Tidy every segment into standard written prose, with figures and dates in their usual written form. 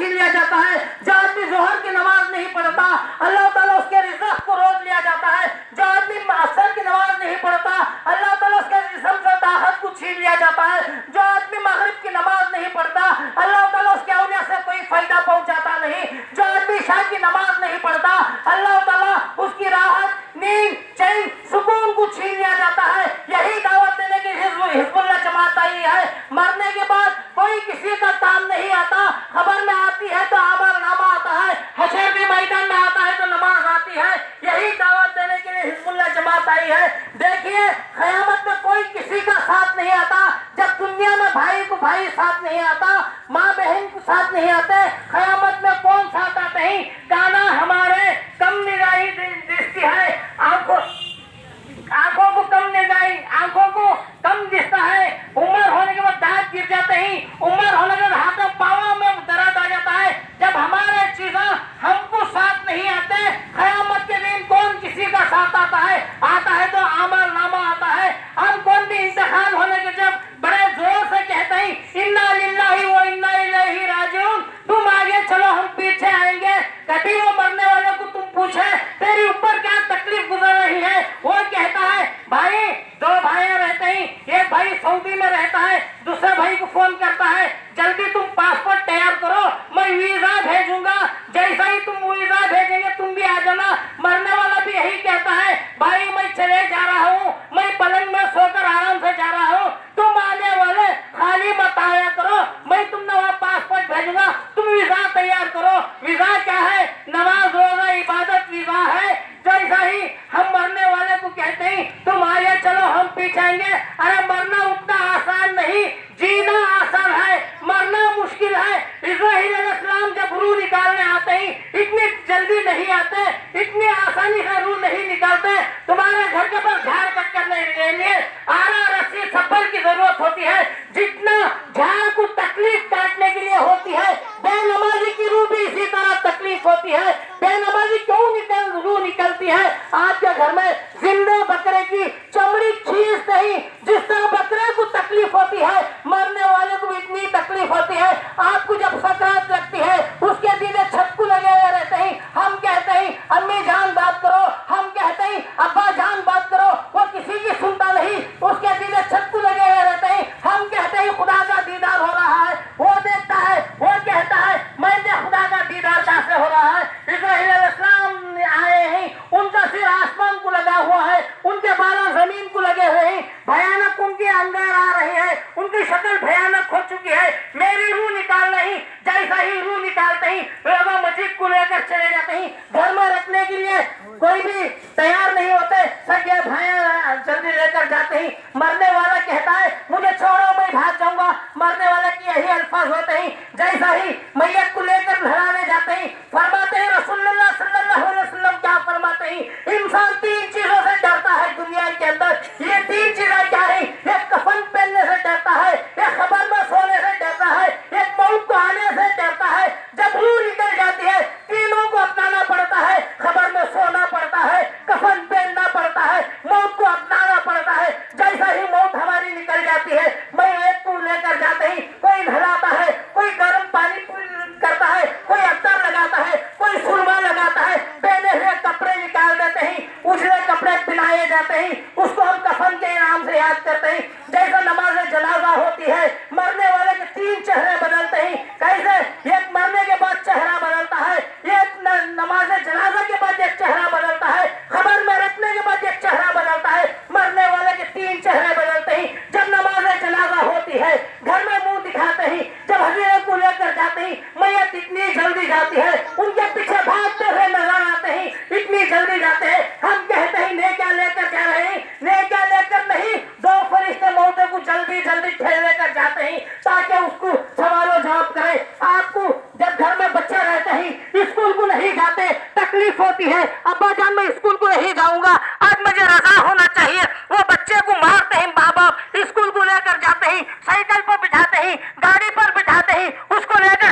छीन लिया जाता है। जो आदमी जोहर की नमाज नहीं पढ़ता, अल्लाह ताला उसके रिज़्क़ को रोक लिया जाता है। जो आदमी असर की नमाज नहीं पढ़ता, अल्लाह ताला उसके जिस्म से ताकत को छीन लिया जाता है। जो आदमी मगरिब की नमाज नहीं पढ़ता, अल्लाह ताला उसके औलिया से कोई फायदा पहुंचाता नहीं। जो आदमी इशा की नमाज नहीं पढ़ता, अल्लाह ताला उसकी राहत, नींद, चैन, सुकून को छीन लिया जाता है। यही दावत देने की हिज़्बुल्लाह जमात आई है। मरने के बाद कोई किसी का काम नहीं आता। खबर में आती है तो अमल नामा आता है, हशर के मैदान में आता है तो नमाज आती है। यही दावत देने के लिए हिज़्बुल्लाह जमात आई है। देखिए, क़यामत में कोई किसी का साथ नहीं आता। जब दुनिया में भाई को भाई साथ नहीं आता, माँ बहन को साथ नहीं आते, क़यामत में कौन साथ आते हैं? काना हमारे कम निगाही दिखती है, आंखों को कम निगाही, आंखों को कम दिखता है। उम्र होने के बाद दांत गिर जाते हैं, उम्र होने के बाद हाथों पाँव में दर्द आ जाता है। जब हमारे चीज़ें हमको साथ नहीं आते, क़यामत के दिन कौन किसी का साथ आता है? आता है तो अमल नामा आता है। हम कौन भी इंतखाब होने के जब बड़े जोर से कहते हैं इन्ना लिल्लाहि व इन्ना इलैहि राजिऊन, तुम आगे चलो हम पीछे आएंगे। कभी वो मरने वाले को तुम पूछे तेरी ऊपर क्या तकलीफ गुजर रही है, वो कहता है भाई, दो भाई रहते हैं, एक भाई सऊदी में रहता है, दूसरे भाई को फोन करता है जल्दी तुम पासपोर्ट तैयार करो, मैं वीजा भेजूंगा, जैसा ही तुम वीजा भेजेंगे तुम भी आ जाना। मरने वाला भी यही कहता है भाई मैं चले जा रहा हूँ, मैं पलंग में सोकर आराम से जा रहा हूँ, तुम आने वाले खाली मत आया करो, मैं तुमने वहाँ पासपोर्ट भेजूंगा, तुम वीजा तैयार करो। वीजा क्या है? नमाज रोजा इबादत वीजा है। जैसा ही हम मरने वाले को कहते हैं तुम आगे चलो हम पीछे आएंगे, अरे मरना उतना आसान नहीं, जीना आसान है, मरना मुश्किल है। इस्राईल अलैहिस्सलाम जब रूह निकालने आते हैं इतनी जल्दी नहीं आते, इतनी आसानी से रूह नहीं निकालते। तुम्हारे घर के पास झाड़ कट करने के लिए आरा रस्सी सब्बर की जरूरत होती है, जितना झाड़ को तकलीफ काटने के लिए होती है, बेनमाजी की रूह भी इसी तरह तकलीफ होती है। बेनमाजी क्यों रूह निकलती है? आपके घर में जिंदे बकरे की चमड़ी खींचते ही जिस तरह बकरे को तकलीफ होती है, मरने वाले को भी इतनी तकलीफ होती है। आपको जब सकरात लगती है उसके दीदे छक्कू लगे हुए रहते हैं, हम कहते हैं अम्मी जान बात करो, हम कहते हैं अब्बा जान बात करो, वो किसी की सुनता नहीं, उसके दीदे छक्कू लगे हुए रहते हैं। हम कहते हैं खुदा का दीदार हो रहा है, वो देखता है, वो कहता है मैंने खुदा का दीदार कैसे हो रहा है? इस्राईल अलैहिस्सलाम आए हैं, उनका सिर आसमान को लगा हुआ है, उनके बाल जमीन को लगे हुए हैं, भयानक उनके अंदर आ रहे हैं, उनकी शक्ल भयानक हो चुकी है। मेरी रूह निकाल नहीं, जैसा ही रूह निकालते ही लोग मस्जिद को लेकर चले जाते हैं, घर में रखने के लिए कोई भी तैयार नहीं होते, सगे भाई जल्दी लेकर जाते हैं। मरने वाला कहता है मुझे छोड़ो मैं भाग जाऊंगा, मरने वाले की यही अल्फाज होते हैं। जैसा ही मैयत को लेकर लहराने जाते हैं, फरमाते हैं रसूलुल्लाह सल्लल्लाहु अलैहि वसल्लम क्या फरमाते हैं? इंसान तीन चीजों से डरता है दुनिया के अंदर। ये तीन चीजें क्या है? एक कफन पहनने से डरता है, एक खबर में सोने से डरता है, एक मौत को आने से डरता है। जब रूह निकल जाती है तीनों को अपनाना पड़ता है, खबर में सोना पड़ता है, कफन पहनना पड़ता है, मौत को अपनाना पड़ता है। जैसा ही मौत हमारी निकल जाती है, मैं एक को लेकर जाते ही कोई नहलाता है, कोई गर्म पानी करता है, कोई अत्तर लगाता है, कोई सुरमा लगाता है, पहने हुए कपड़े निकाल देते हैं, उजले कपड़े पहनाए जाते हैं, उसको हम कफन के नाम से याद करते हैं। जैसा नमाज जनाजा होती है, मरने वाले के तीन चेहरे बदलते हैं। कैसे? एक मरने के बाद चेहरा बदलता है, एक नमाज जनाजा के बाद एक चेहरा बदलता है, खबर में रखने के बाद एक चेहरा बदलता है। मरने वाले के तीन चेहरे बदलते हैं। जब नमाज जनाजा होती है घर में मुंह दिखाते हैं, जब हज़ीरे को लेकर जाते हैं मैयत इतनी जल्दी जाती है, उनके पीछे भागते हुए नजर आते हैं, इतनी जल्दी जाते हैं। हम कहते हैं नेकियां लेकर जा रहे हैं, नेकियां लेकर नहीं, दो फरिश्ते मौत को जल्दी जल्दी ठेल लेकर जाते हैं ताकि उसको सवालों जवाब करें। आपको जब घर में बच्चे रहते हैं स्कूल को नहीं जाते, तकलीफ होती है, अब्बा जान मैं स्कूल को नहीं जाऊंगा, आज मुझे रजा होना चाहिए, वो बच्चे को मारते हैं माँ बाप, स्कूल को लेकर जाते हैं, साइकिल पर बिठाते हैं, गाड़ी पर बिठाते हैं, उसको लेकर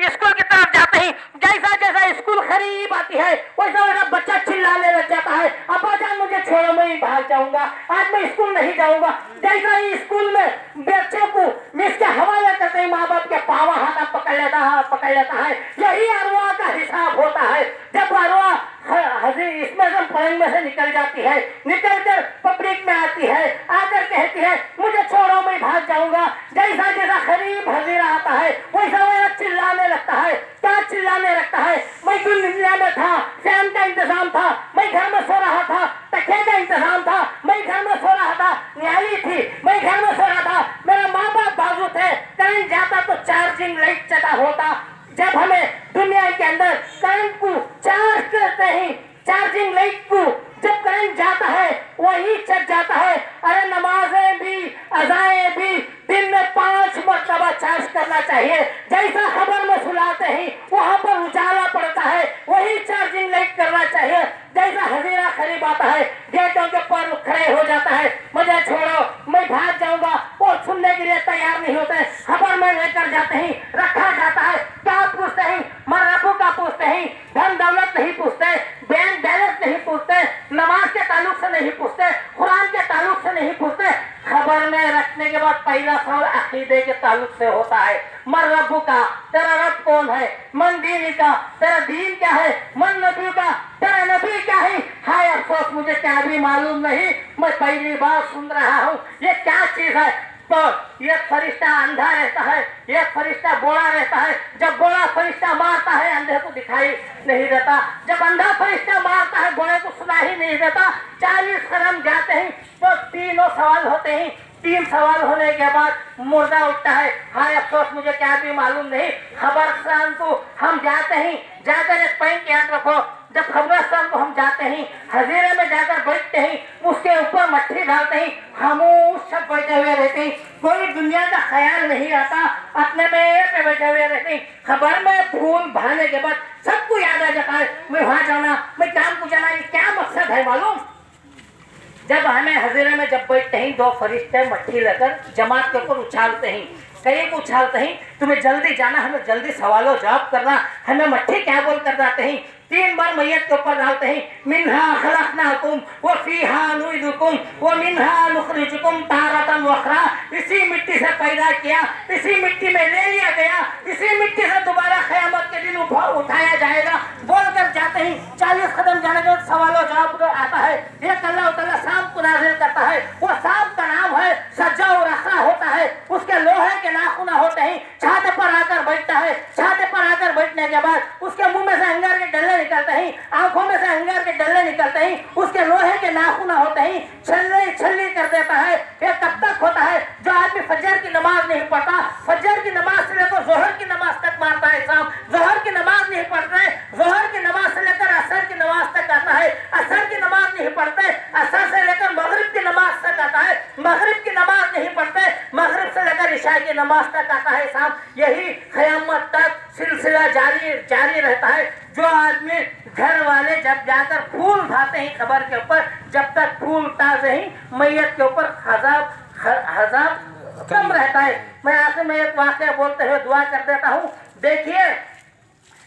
स्कूल की तरफ जाते हैं। जैसा जैसा स्कूल करीब आती है वैसा वैसा बच्चा चिल्लाने लग जाता है, अब्बा जान मुझे छोड़ो मैं भाग जाऊंगा, आज मैं स्कूल नहीं जाऊंगा। जैसा ही स्कूल में बच्चे को इसके हवाले करते हैं, माँ बाप के पावा हाथा पकड़ पकड़ लेता है। यही अरवा का हिसाब होता है। जब अरवा इसमें से पलंग में से निकल जाती है, निकल कर पब्लिक में आती है, आकर कहती है मुझे छोड़ो मैं भाग जाऊंगा। जैसा जैसा करीब हजीरा आता है वैसा वैसा चिल्लाने लगता है। क्या चिल्लाने लगता है? मैं दुनिया में था, फैन का इंतजाम था, मैं घर में सो रहा था, तकिए का इंतजाम था, मैं घर में सो रहा था, न्याली थी, मैं घर में सो रहा था, मेरा माँ बाप बाजू थे, करंट जाता तो चार्जिंग लाइट चला होता। जब हमें दुनिया के अंदर करंट को चार्ज करते ही, चार्जिंग लाइट को जब करंट जाता है वही चल जाता है। अरे नमाजें भी, अज़ाएं भी दिन में 5 मरतबा चार्ज करना चाहिए। जैसा खबर में सुलाते ही वहां पर उजाला पड़ता है वही चार्जिंग लाइट करना चाहिए। जैसा हजीरा करीब आता है गेटों के पर खड़े हो जाता है, मुझे छोड़ो मैं भाग जाऊंगा, और सुनने के लिए तैयार नहीं होते। खबर में लेकर जाते ही रखा जाता है। क्या पूछते हैं? मर्रबू का पूछते हैं, धन दौलत नहीं पूछते, बैंक बैलेंस नहीं पूछते, नमाज के ताल्लुक से नहीं पूछते, कुरान के ताल्लुक से नहीं पूछते। खबर में रखने के बाद पहला सवाल अकीदे के ताल्लुक से होता है। मन रब्बू का, तेरा रब कौन है? मन दीनी का, तेरा दीन क्या है? मन नबी का, तेरा नबी क्या है? हाय अफसोस मुझे क्या भी मालूम नहीं, मैं पहली बार सुन रहा हूँ, ये क्या चीज है? तो ये फरिश्ता अंधा रहता है, ये फरिश्ता बोला रहता है। जब बोला फरिश्ता मारता है अंधे को दिखाई नहीं देता, जब अंधा फरिश्ता मारता है बोले को सुना ही नहीं देता। 40 कदम जाते हैं तो तीनों सवाल होते हैं। 3 सवाल होने के बाद मुर्दा उठता है, हाय अफसोस मुझे क्या भी मालूम नहीं। खबरस्तान को हम जाते हैं, जाकर एक पॉइंट याद रखो, जब खबरस्तान को हम जाते हैं, हजीरे में जाकर बैठते हैं, उसके ऊपर मट्टी डालते हैं, खामोश सब बैठे हुए रहते हैं, कोई दुनिया का ख्याल नहीं आता, अपने में पे बैठे हुए रहते हैं। खबर में फूल भरने के बाद सबको याद आ जाता है मैं वहां जाना, मैं काम को जाना। ये क्या मकसद है मालूम? जब हमें हजीरे में जब बैठते हैं 2 फरिश्ते मट्टी लेकर जमात के ऊपर उछालते हैं, कई को उछालते हैं, तुम्हें जल्दी जाना, हमें जल्दी सवालों जवाब करना, हमें मट्टी क्या बोल कर जाते हैं। 3 बार मैयत के ऊपर डालते हैं, मिन्हा खलकनाकुम व फीहा नुइदुकुम व मिन्हा नुखरिजुकुम तारतन उखरा। इसी मिट्टी से पैदा किया, इसी मिट्टी में ले लिया गया, इसी मिट्टी से दोबारा क़यामत के दिन उठाया जाएगा बोल कर जाते हैं। 40 कदम जाने के बाद सवालों जवाब आता है। एक अल्लाह तआला सांप को नाज़िल करता है, वो सांप का नाम है सज्जा और रखा होता है, उसके लोहे के नाखून होते हैं, छाते पर आकर बैठता है। छाते पर आकर बैठने के बाद उसके मुंह में से अंगार के डल्ले निकलते हैं, आंखों में से अंगार के डल्ले निकलते हैं, उसके लोहे के नाखून होते हैं, छल्ली कर देता है। ये कब तक होता है? जो आदमी फजर की नमाज नहीं पढ़ता, फजर की नमाज से लेकर जोहर की नमाज तक मारता है सांप, जोहर की नमाज नहीं पढ़ता है, जोहर की नमाज से लेकर असर की नमाज तक आता है, असर की नमाज नहीं पढ़ते, असर से लेकर मगरिब की नमाज तक आता है, मगरिब की नमाज नहीं पढ़ते, मगरिब से लेकर इशा की नमाज तक आता है सांप। यही क़यामत तक सिलसिला जारी रहता है। जो आदमी घर वाले जब जाकर फूल उठाते हैं खबर के ऊपर, जब तक फूल ताजे ही मैयत के ऊपर हजाब कम रहता है। मैं आखिर में एक वाक़या बोलते हुए दुआ कर देता हूँ। देखिए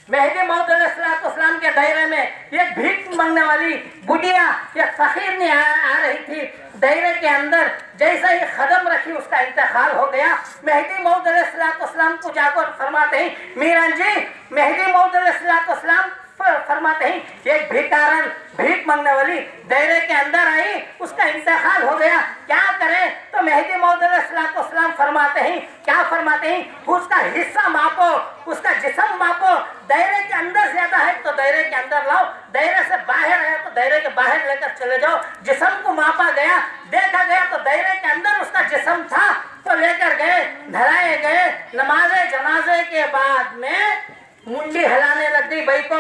मेहदी मौद अलैहिस्सलाम के दायरे में एक भीख मांगने वाली बुढ़िया एक फकीर ने आ रही थी। दायरे के अंदर जैसे ही कदम रखी उसका इंतकाल हो गया। मेहदी मौद अलैहिस्सलाम को जाकर फरमाते हैं, मीरान जी, मेहदी मौद अलैहिस्सलाम फरमाते हैं एक भिखारन भीख मांगने वाली दायरे के अंदर आई, उसका इंतकाल हो गया, क्या करें? तो मेहदी मौद अलैहिस्सलाम फरमाते हैं, क्या फरमाते हैं? उसका हिस्सा मापो, उसका जिस्म मापो, दायरे के अंदर ज्यादा है तो दायरे के अंदर लाओ, दायरे से बाहर है तो दायरे के बाहर लेकर चले जाओ। जिस्म को मापा गया, देखा गया तो दायरे के अंदर उसका जिस्म था तो लेकर गए, धराए गए। नमाजे जनाजे के बाद में मुंडी हिलाने लग गई भाई को,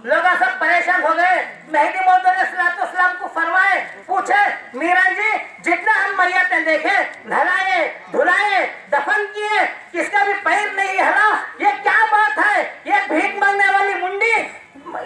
लोग सब परेशान हो गए। मेहदी मौद अलैहिस्सलाम को फरमाए, पूछे, मीरान जी, जितना हम मैयतें देखे, नहलाए, धुलाए, दफन किए, किसका भी पैर नहीं हिला, ये क्या बात है? ये भीख मांगने वाली मुंडी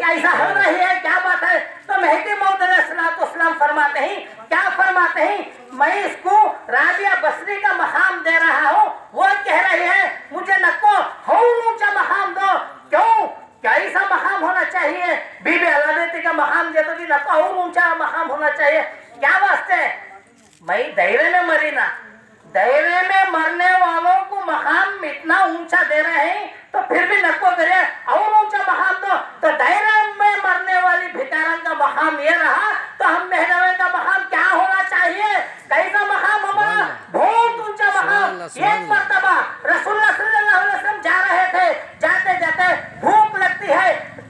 ऐसा हो रही है, क्या बात है? तो मेहदी मौद अलैहिस्सलाम फरमाते हैं, क्या फरमाते हैं? मैं इसको राबिया बसरी का मकाम दे रहा हूँ, वो कह रही है मुझे नको और ऊंचा मकाम दो। क्यों? कैसा मकाम होना चाहिए? बीबी अलादती का मकाम दे तो भी नको और ऊंचा मकाम होना चाहिए। क्या वास्ते? मैं दायरे में मरी ना, दायरे में मरने वालों को मकाम इतना ऊंचा दे रहे हैं तो फिर फिर और ऊंचा मकाम तो दायरे में मरने वाली भिखारन का मकाम ये रहा, तो हम मेहनत का मकाम क्या होना चाहिए? कैसा मकाम हमारा? बहुत ऊंचा मकाम। एक मर्तबा रसूलुल्लाह सल्लल्लाहु अलैहि वसल्लम जा रहे थे, जाते जाते भूख लगती है,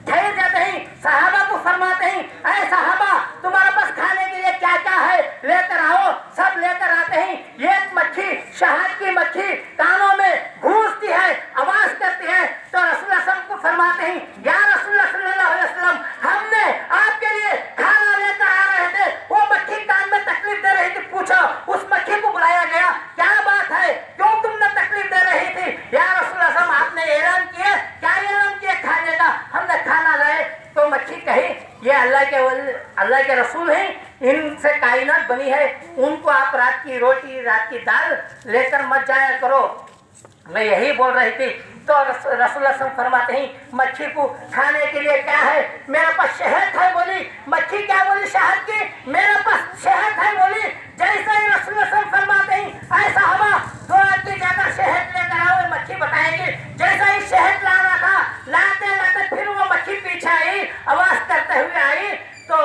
ठहर जाते ही सहाबा को फरमाते ही, ऐ सहाबा तुम्हारे पास खाने के लिए क्या क्या है, लेकर आओ। सब लेकर आते ही एक मक्खी, शहद की मक्खी कानों में घुसती है, आवाज करती है, तो रसूलुल्लाह सल्लल्लाहु अलैहि वसल्लम को फरमाते हैं, या रसूलुल्लाह सल्लल्लाहु अलैहि वसल्लम हमने आपके लिए खाना लेकर आ रहे थे, वो मक्खी कान में तकलीफ दे रही थी, पूछो। उस मक्खी को बुलाया गया, क्या बात है, क्यों तुमने तकलीफ दे रही थी? या रसूलुल्लाह सल्लल्लाहु अलैहि वसल्लम आपने ऐलान किया, क्या ऐलान किया खाने का? हमने खाना लाए। तो मक्खी कही, ये अल्लाह के रसूल हैं, इनसे कायनात बनी है, उनको आप रात की रोटी, रात की दाल लेकर मत जाया करो। मैं यही बोल रही थी। तो रसूलुल्लाह सल्लल्लाहु अलैहि वसल्लम फरमाते हैं, मक्खी को खाने के लिए क्या है? मेरे पास शहद है बोली। मक्खी क्या बोली? शहद की, मेरे पास शहद है बोली। जैसा ही रसूलुल्लाह सल्लल्लाहु अलैहि वसल्लम फरमाते हैं, ऐसा हवा 2 आदमी जाकर शहद लेकर आओ, मक्खी बताएगी। जैसा ही शहद लाना था, लाते लाते फिर वो मक्खी पीछे आई, आवाज करते हुए आई। तो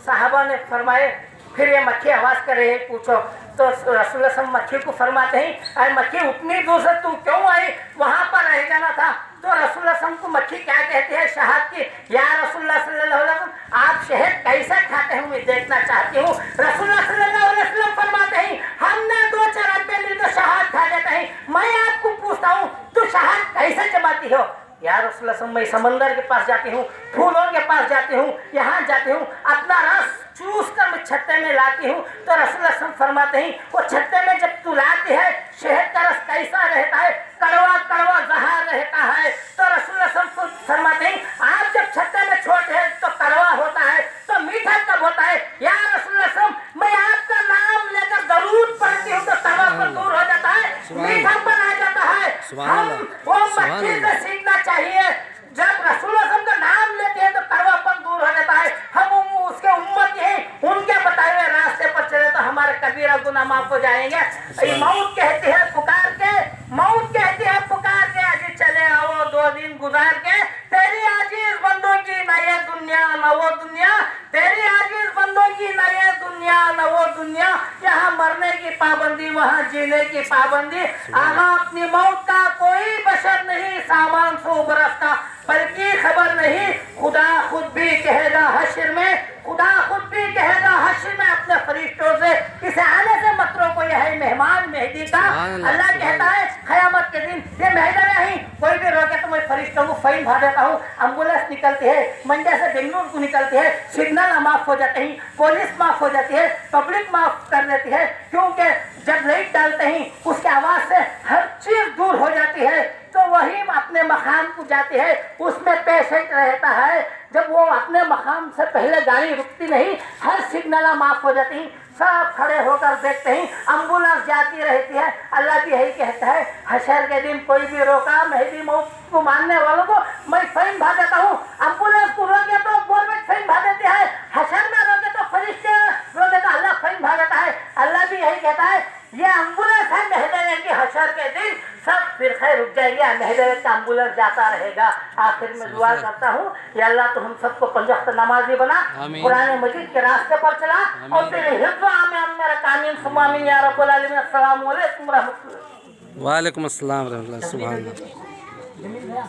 साहबा ने फरमाए, फिर ये मक्खी आवाज कर रही है, पूछो। तो रसूलुल्लाह सल्लल्लाहु अलैहि वसल्लम मक्खी को फरमाते हैं, अरे मक्खी उतनी दूर से तू क्यों आई? वहां पर रह जाना था। तो रसूलुल्लाह सल्लल्लाहु अलैहि वसल्लम को मक्खी क्या कहती है? शहद की। या रसूलुल्लाह सल्लल्लाहु अलैहि वसल्लम आप शहद कैसे खाते हैं मैं देखना चाहती हूँ। रसूलुल्लाह सल्लल्लाहु अलैहि वसल्लम फरमाते हैं, हमने 2-4 आदमी मिल तो शहद खा लेते हैं। मैं आपको पूछता हूँ, तू शहद कैसे जमाती हो? या रसूलुल्लाह सल्लल्लाहु अलैहि वसल्लम, मैं समंदर के पास जाती हूँ, फूलों के पास जाती हूँ, यहाँ जाती हूँ, अपना रस चूस कर मैं छत्ते में लाती हूँ। तो रसूलुल्लाह सल्लल्लाहु अलैहि वसल्लम फरमाते हैं, वो छत्ते में जब तू लाती है, शहद का रस कैसा रहता है? कड़वा कड़वा जहर रहता है। तो रसूलुल्लाह सल्लल्लाहु अलैहि वसल्लम फरमाते हैं, आप जब छत्ते में छोड़ते हैं तो कड़वा होता है, तो मीठा कब होता है? या रसूलुल्लाह सल्लल्लाहु अलैहि वसल्लम, मैं आपका नाम लेकर दरूद पढ़ती हूँ तो कड़वापन दूर हो जाता है, मीठापन आ जाता है। हम वो मक्खी से सीखना चाहिए, जब रसूलुल्लाह सल्लल्लाहु अलैहि वसल्लम का नाम लेते हैं तो कड़वापन दूर हो जाता है। हम उसके उम्मत हैं, उनके बताए हुए रास्ते पर चले तो हमारे कबीरा गुनाह माफ हो जाएंगे। मौत कहती है पुकार के, मौत कहती है पुकार के, अजी चले आओ 2 दिन गुजार के, तेरी आजीज बंदों की न ये दुनिया न वो दुनिया, तेरी आजीज बंदों की न ये दुनिया न वो दुनिया, यहाँ मरने की पाबंदी वहाँ जीने की पाबंदी। आगा अपनी मौत का कोई बशर नहीं, सामान सो बरस का बल्कि खबर नहीं, खुदा खुद भी कहेगा हश्र में, खुदा खुद भी कहेगा हश्र में अपने फरिश्तों से, इसे आने से मत रोको, यह है मेहमान मेहदी का। अल्लाह कहता है क़यामत के दिन ये मेहमान नहीं, कोई भी रोके तो मैं फरिश्तों को फाइन भर देता हूँ। एम्बुलेंस निकलती है, मंडे से बेंगलुरु को निकलती है, सिग्नल माफ हो जाते हैं, पुलिस माफ हो जाती है, पब्लिक माफ कर देती है, क्योंकि जब लाइट डालते हैं उसके आवाज से हर चीज दूर हो जाती है। तो वही अपने मकाम को जाती है, उसमें पेशेंट रहता है, जब वो अपने मकाम से पहले गाड़ी रुकती नहीं, हर सिग्नल माफ हो जाती हैं, सब खड़े होकर देखते हैं, एम्बुलेंस जाती रहती है। अल्लाह भी यही कहता है, हशर के दिन कोई भी रोका मेहदी मौत को मानने वालों को मैं फाइन भर देता हूँ। एम्बुलेंस को रोके तो गवर्नमेंट फाइन भर देती है, हशर में रोके तो फरिश्ते रोके तो अल्लाह फाइन भर देता है। अल्लाह भी यही कहता है, ये एम्बुलेंस है मेहदी की, हशर के दिन सब फिरके रुक जाएंगे, मेहदी का एम्बुलेंस जाता रहेगा। आखिर में दुआ करता हूँ, या अल्लाह तो हम सबको 5 वक्त नमाजी बना, कुरान मजीद के रास्ते पर चला, और तेरे हिफ्ज़ आमीन मेरा कामीन सुमामीन या रब्बुल आलमीन। अस्सलामु अलैकुम रहमतुल्लाह। वालेकुम अस्सलाम रहमतुल्लाह। सुभान अल्लाह।